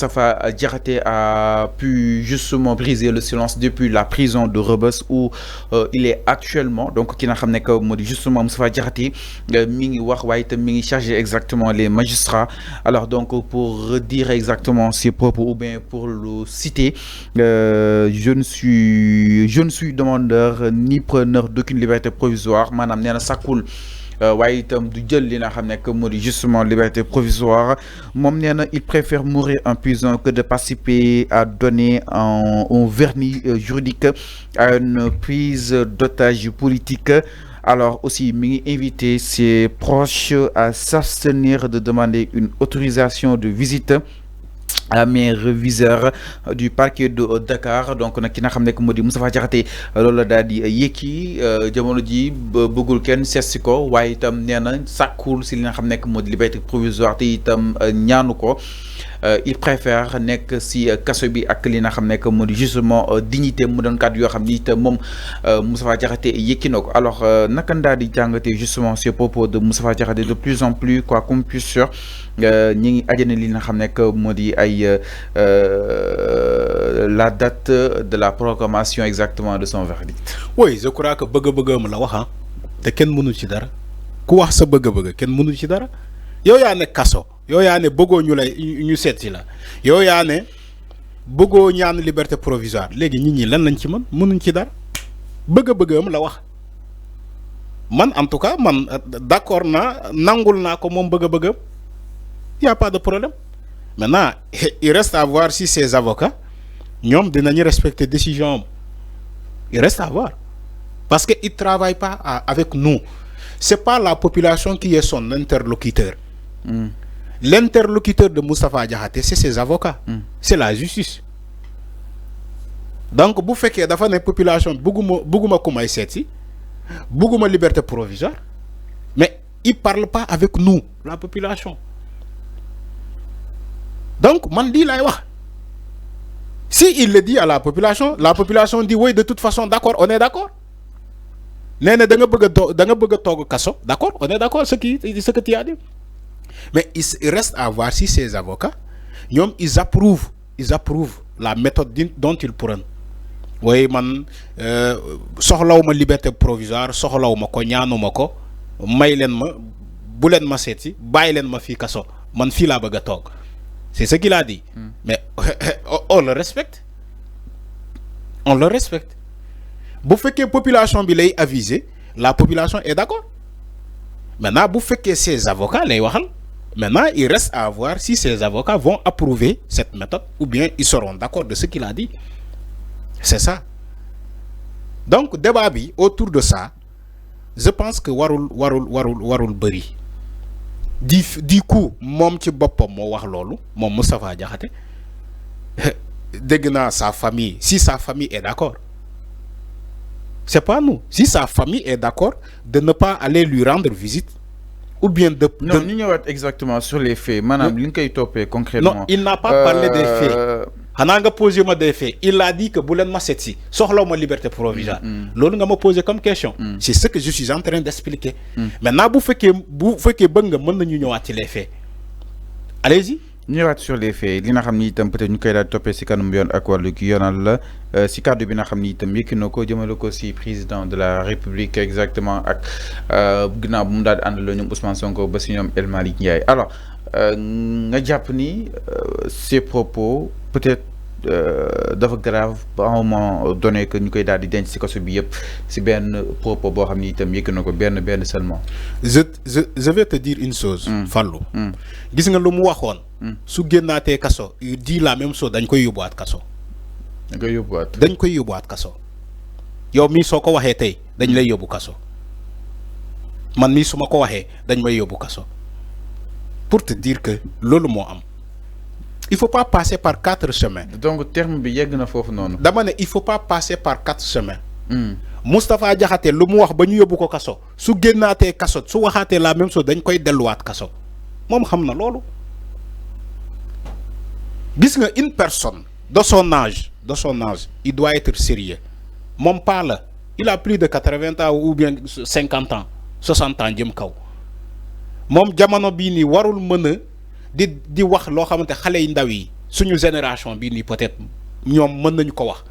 Moustapha Diakhaté a pu justement briser le silence depuis la prison de Rebeuss où il est actuellement. Donc ki nga xam ne que moo di justement Moustapha Diakhaté mi ngi wax waaye itam mi ngi chargé exactement les magistrats. Alors donc pour redire exactement ses propos ou bien pour le citer, je ne suis demandeur ni preneur d'aucune liberté provisoire maanaam nee na sàkkul waaye itam du jël li nga xam ne que moo di justement liberté provisoire moom nee na il préfère mourir en prison que de participer à donner un vernis juridique à une prise d'otage politique. Alors aussi mi ngi invité ses proches à s'abstenir de demander une autorisation de visite à mes réviseurs du parquet de Dakar. Donc nag ki nga xam ne moo di Moustapha Diakhaté loolu la daal di yëkki jamono ji bëggul kenn seet si ko waaye itam nee na sàkkul si li nga xam ne moo di liberté provisoire te itam ñaanu ko. Il préfère nekk si kaso bi ak li nga xam ne moo di justement dignité mu doon kàddu yoo xam ni itam moom Moustapha Diakhaté yëkki na ko. Alors naka daal di jàngatee justement ces propos de Moustapha Diakhaté de plus en plus quoi qu'on puisse sûr ñi ngi ajana li nga xam ne moo di ay la date de la proclamation exactement de son verdict. Oui, je crois que bëgg-bëggam la wax ah te kenn mënu ci dara ku wax sa bëgg-bëgg kenn mënu ci dara yow yaa ne kaso yow yaa ne bëggoo ñu lay ñu seet si la yow yaa ne bëggoo ñaan liberté provisoire léegi nit ñi lan lañ ci mënuñ ci dara bëgg-bëggam la wax man en tout cas man d'accord naa nangul naa ko moom bëgg-bëggam y a pas de problème maintenant il reste à voir si ses avocats ñoom dinañu respecter décision am il reste à voir parce que il travaille pas avec nous c'est pas la population qui est son interlocuteur. L'interlocuteur de Moustapha Diakhaté c'est ses avocats. C'est la justice. Donc bu fekkee dafa ne population bëgguma ku may seet si bëgguma liberté provisoire mais il parle pas avec nous la population. Donc man lii laay wax si il le dit à la population dit oui de toute façon d'accord on est d'accord nee na da nga bëgg a toog kaso d'accord on est d'accord ce que tu as dit mais il reste à voir si ces avocats ñoom ils approuvent la méthode dont ils prennent. Oui man soxlawuma liberté provisoire soxlawuma ko ñaanuma ko may leen ma bu leen ma seeti bàyyi leen ma fii kaso man fii laa bëgg a toog c'est ce qu'il a dit. Mais on le respecte bu fekkee population bi lay aviser la population est d'accord maintenant bu fekkee ces avocats lay waxal maintenant il reste à voir si ces avocats vont approuver cette méthode ou bien ils seront d'accord de ce qu'il a dit. C'est ça. Donc débat bi autour de ça je pense que warul bëri du coup moom ci boppam moo wax loolu moom Moustapha Diakhaté dégg naa sa famille si sa famille est d'accord c'est pas nous si sa famille est d'accord de ne pas aller lui rendre visite ou bien non ñu ñëwaat exactement sur les faits maanaam li nga koy toppee concrètement. Non il n'a pas parlé des faits xanaa nga posé ma des faits il a dit que bu leen ma seet si soxlaw ma liberté provisoire loolu nga ma posé comme question. C'est ce que je suis en train d'expliquer. Maintenant bu fekkee bëgg nga mën nañu ñëwaat ci les faits allez-y. ñëwaat sur les faits li nga xam ni itam peut-être ñu koy daal toppee si kanam yoon ak wàllu ki yoonal la si kàddu bi nga xam ni itam yëkki na ko jëmale ko si président de la République exactement ak ginnaaw bu mu daal di àndaloo ñoom Ousmane Sonko ba si ñoom El Malick Ndiaye. Alors nga jàpp ni ces propos peut-être dafa grave à un moment donné que ñu koy daal di denc si kaso bi yëpp si benn propos boo xam ni itam yëkki na ko benn seulement. je vais te dire une chose. Fallou gis nga lu mu waxoon. su génnaatee kaso il dit la même chose dañ koy yóbbuwaat kaso. dañ koy yóbbuwaat kaso. yow mii soo ko waxee tey dañ lay yóbbu kaso man mii su ma ko waxee dañ may yóbbu kaso pour te dire que loolu moo am. Il faut pas passer par 4 chemins. Donc terme bi yegg na foofu noonu. dama ne il faut pas passer par 4 chemins. Moustapha Diakhaté lu mu wax ba ñu yóbbu ko kaso su génnaatee kaso su waxaatee la même chose dañ koy delluwaat kaso moom xam na loolu. Gis nga une personne de son âge il doit être sérieux moom pas la il a plus de 80 ans ou bien 50 ans 60 ans jëm kaw moom jamono bii nii warul mën a di wax loo xamante xale yu ndaw yi suñu génération bi ni peut-être ñom mën nañ ko wax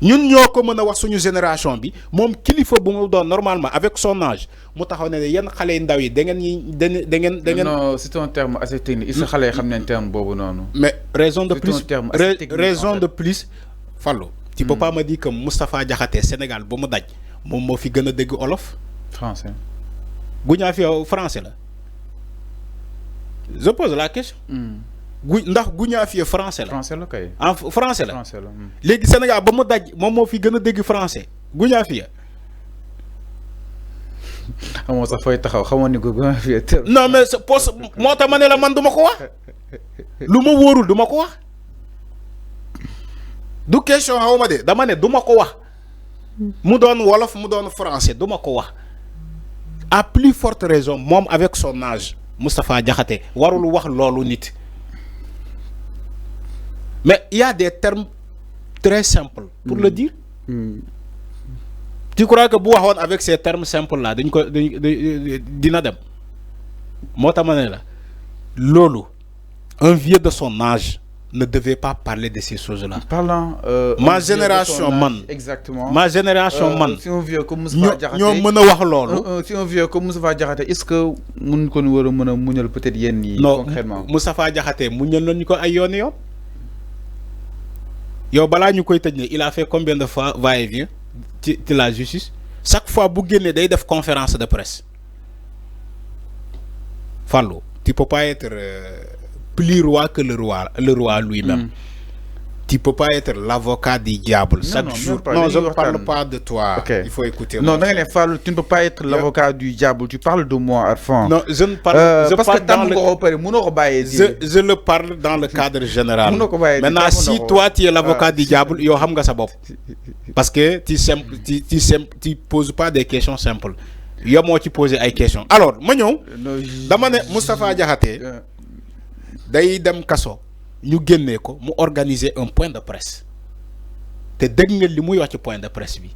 ñun ñoko mëna wax suñu génération bi mom kilifa bu mu doon normalement avec son âge mu taxaw ne yeen xalé ndaw yi da ngeen non c'est un terme assez technique il sa xalé xam nañ terme bobu noonu mais raison de plus raison en de plus Fallou tu peux pas me dire que Moustapha Diakhaté Sénégal bu mu daj mom mo fi gëna dégg olof français Gounia fi français là je pose la question ndax Gounia fi français là français la kay en français là français la légui Sénégal ba mu daj mom mo fi gëna dégg français Gounia fi xamoo sax fooy taxaw xamoo ni ko Gounia fi non mais poste moo tax ma ne la man duma ko wax lu ma wóorul duma ko wax du question xawma de dama ne duma ko wax mu doon wolof mu doon français duma ko wax à plus forte raison mom avec son âge Moustapha Diakhaté warul wax lolu nit mais il y a des termes très simples pour le dire tu crois que bu waxone avec ces termes simples là dañ ko dina dem mota mané la lolu un vieux de son âge ne devait pas parler de ces choses-là. Parlant ma génération man exactement ma génération man si on vieux comme Moustapha Diakhaté ñoo mëna wax lolu si on vieux comme Moustapha Diakhaté est-ce que mun ko wara mëna muñal peut-être yenn yi concrètement Moustapha Diakhaté muñal nañ ko ay yoon yoon yow bala ñukoy tejne il a fait combien de fois va-et-vient ci la justice chaque fois bu génné day def conférence de presse Fallou tu peux pas être plus roi que le roi lui-même. Tu peux pas être l'avocat du diable chaque jour. Non, je ne parle pas de toi. Okay. Il faut écouter. Non, tu ne peux pas être l'avocat du diable. Tu parles de moi, Arfan. Non, je ne parle je le parle dans le cadre général. Maintenant, si toi tu es l'avocat du diable, yo xam nga sa bop. Parce que tu poses pas des questions simples. Yo mo ci poser ay questions. Alors, ma ñew dama né Moustapha Diakhaté day dem kaso ñu génné ko mu organiser un point de presse té dégg nga li muy wax ci point de presse bi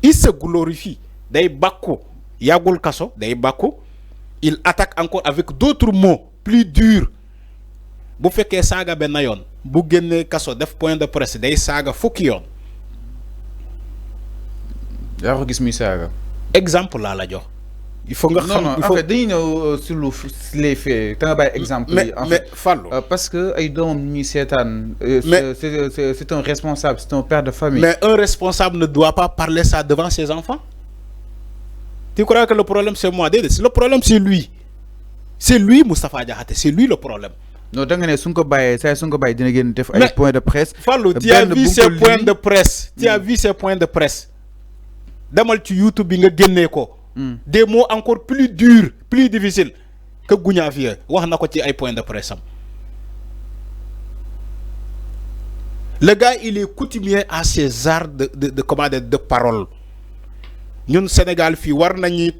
il se glorifie day bakku yagul kaso day bakku il attaque encore avec d'autres mots plus durs bu féké saga ben yoon bu génné kaso def point de presse day saga fukki yoon ya ko gis mi saga exemple la jox il faut nga xam non en fait dañuy ñëw sur les faits da nga bàyyi exemple mais Fallou parce que ay doomam ñuy seetaan c'est un responsable c'est un père de famille mais un responsable ne doit pas parler ça devant ses enfants tu crois que le problème c'est moi le problème c'est lui Moustapha Diakhaté c'est lui le problème non da nga ne su ko bàyyee saa su ko bàyyee dina gën def ay points de presse Fallou tu as vu ces points de presse tu as vu ces points de presse demal ci YouTube bi nga génnee ko des mots encore plus durs, plus difficiles que Gounia Vieux. Wax nako ci ay point de presse. Le gars, il est coutumier à ses arts de parole. Ñun Sénégal fi war nañu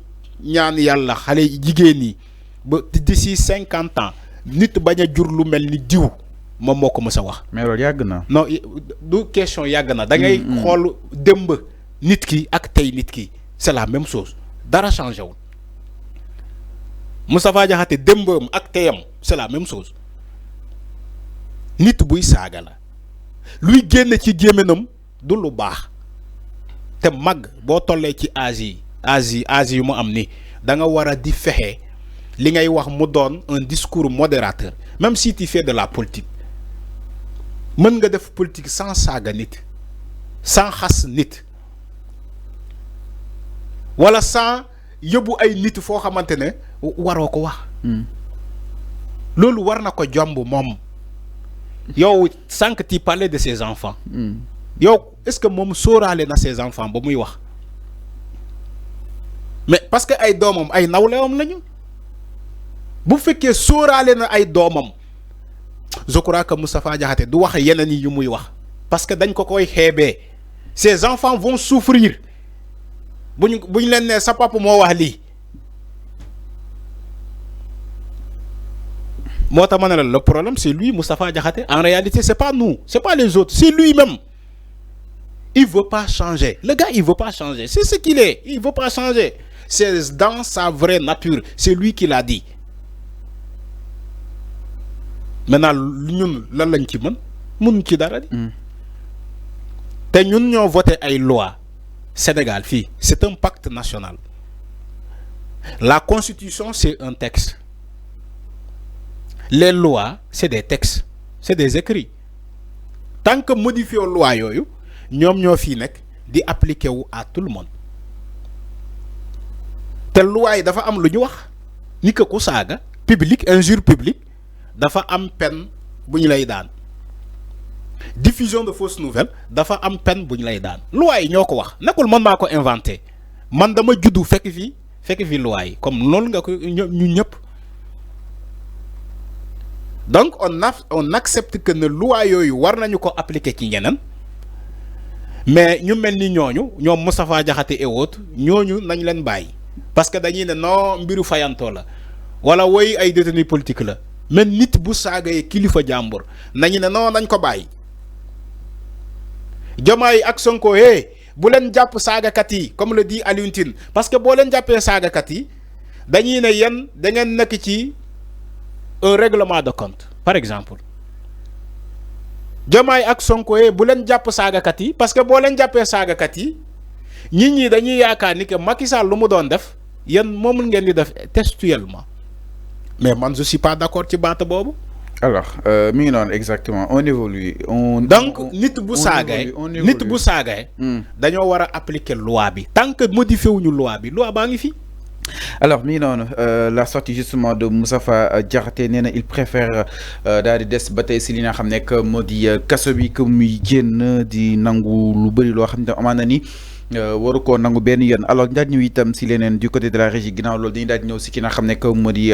ñaan Yalla xalé jigéen yi ba d'ici 50 ans nit baña jur lu melni diw mom moko mësa wax. Mais lool yag na. Non, du question yag na. Da ngay xol demb nit ki ak tay nit ki. C'est la même chose. Dara changé wul Moustapha Diakhaté dembam ak teyam c'est la même chose nit buy saaga la luy génn ci gémminam du lu baax te mag boo tollee ci Asie yu mu am ni da nga war a di fexe li ngay wax mu doon un discours modérateur même si tu fais de la politique mën nga def politique sans saaga nit sans xas nit wala sans yóbbu ay nit foo xamante ne waroo ko wax loolu war na ko jomb moom yow sànq tu parlais de ses enfants yow est-ce que moom sóoraale na ses enfants ba muy wax mais parce que ay doomam ay nawlewam lañu bu fekkee sóoraale na ay doomam je crois que Moustapha Diakhaté du wax yeneen yi yu muy wax parce que dañ ko koy xeebee ses enfants vont souffrir buñ leen ne sa papa moo wax lii moo tax ma ne la le problème c'est lui Moustapha Diakhaté en réalité c'est pas nous c'est pas les autres c'est lui-même il veut pas changer le gars il veut pas changer c'est ce qu'il est il veut pas changer c'est dans sa vraie nature c'est lui qui l'a dit maintenant ñun lan lañ ci mën mënuñ ci dara di te ñun ñoo voté ay loi Sénégal fii c'est un pacte national. La constitution c'est un texte. Les lois c'est des textes, c'est des écrits. Tant que modifier loi yooyu ñoom ñoo fii nekk di appliquer wu à tout le monde te loi yi dafa am lu ñu wax ni que ku saaga public injure publique dafa am peine bu ñu lay daan diffusion de fausses nouvelles dafa am peine bu ñu lay daan loi yi ñoo ko wax nekkul man maa ko inventé man dama juddu fekk fi loi yi comme loolu nga ko ñu ñëpp. Donc on accepte que ne loi yooyu war nañu ko appliquer ci ñeneen mais ñu mel ni ñooñu ñoom Moustapha Diakhaté et autres ñooñu nañ leen bàyyi parce que dañuy ne non mbiru fayantoo la wala woy ay détenus politique la mais nit bu saagayee kilifa jàmbur nañu ne non nañ ko bàyyi. Diomaye ak Sonko bu leen jàpp saagakat yi comme le dit Alioune Tine parce que boo leen jàppee saagakat yi dañuy ne yéen da ngeen nekk ci un règlement de compte par exemple Diomaye ak Sonko bu leen jàpp saagakat yi parce que boo leen jàppee saagakat yi nit ñi dañuy yaakaar ni que Macky Sall lu mu doon def yéen moom ngeen di def textuellement mais man je suis pas d'accord ci baata boobu. Alors mi ngi noonu exactement on évolue. Donc nit bu saagaay dañoo war a appliquer loi bi tant que modifié wuñu loi baa ngi fi. Alors mi ngi noonu la sortie justement de Moustapha Diakhaté nee na il préfère daal di des ba tey si li nga xam ne que moo di kaso bi que muy génn di nangu lu bëri loo xam ne amaan na ni waru koo nangu benn yoon alors daal ñëw itam si leneen du côté de la régie ginnaaw loolu dañuy daal di ñëw si ki nga xam ne que moo di